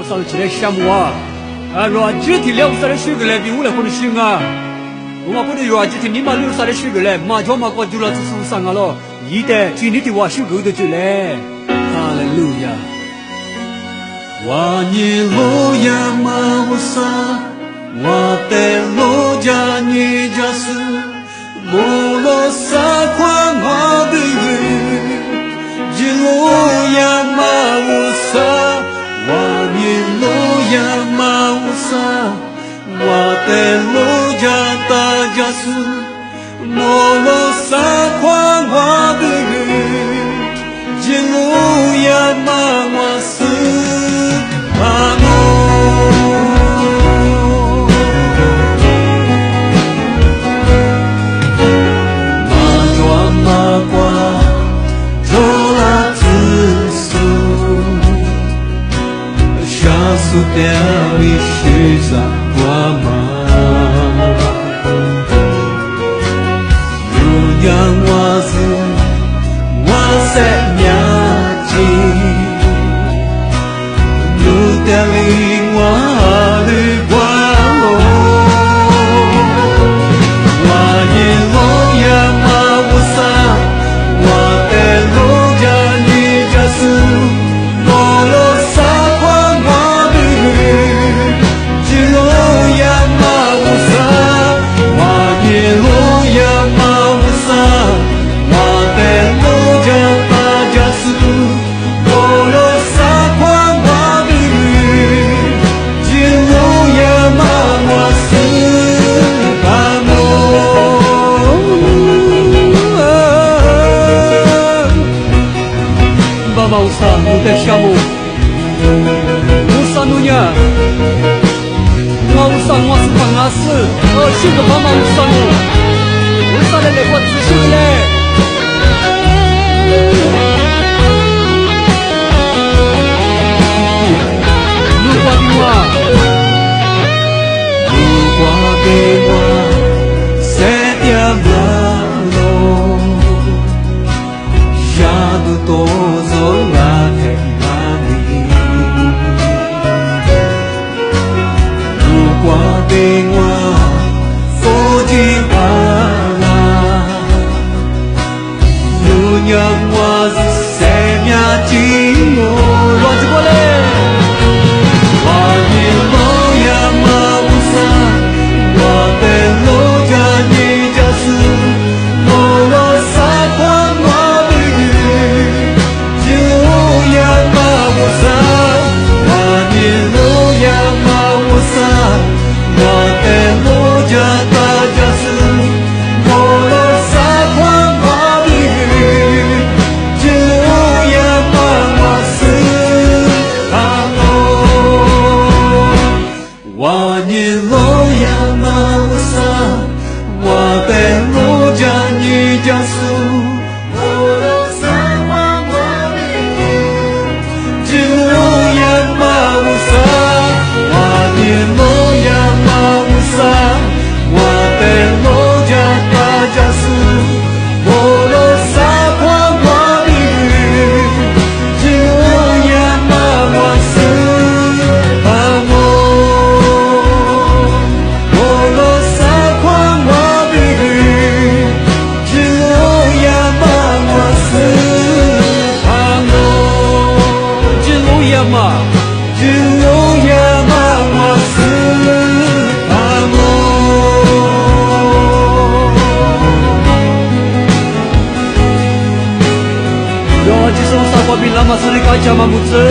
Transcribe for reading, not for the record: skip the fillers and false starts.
我上起来项目啊，软具体了啥的水个来，比我来可能行啊。我不能软具体明白了啥的水个来，马上关注了这树上啊了，一旦今天的话修够的就来，哈利路亚。哇尼路亚马乌萨，哇得路加尼加斯，摩罗萨宽瓦比维，吉路亚马乌萨，哇尼路亚马乌萨，哇得路加达加斯，摩罗萨宽瓦比维，吉路亚马瓦斯。Sudah bisa lama Yang wazu wasanya ji Nuteling wali walo Wani lo yang mawusa Wate lo jani jasu Molo Muda syamu Usanunya Ngau usang wasu pangasa Syukur mama usanu Usana lepat syukur Lupa biwa Lupa biwa Setiap lalu Syadu tozo Bên hoa phố đi la như nhang hoa xem nhà chỉ ngồi lo cho qua lên hoa nhìn lối ya ma usa hoa tên lối ya ni cha sư ngồi lo xa quan hoa đi chiều ya ma usa hoa nhìn lối ya ma usa Wate moja ta jasu, molo sa kwa mabi, jilu ya mawasu kamo. Wani lo ya mawasa, wate moja ni jasu, molo sa kwa mabi, jilu ya mawasa, wani lo ya Wate moja tajasu Bolo sakwa wali Jilu ya mawasu Amo Bolo sakwa wali Jilu ya mawasu Amo Jilu ya ma Jilu ya mawasu Bila masa ni kacau mamutse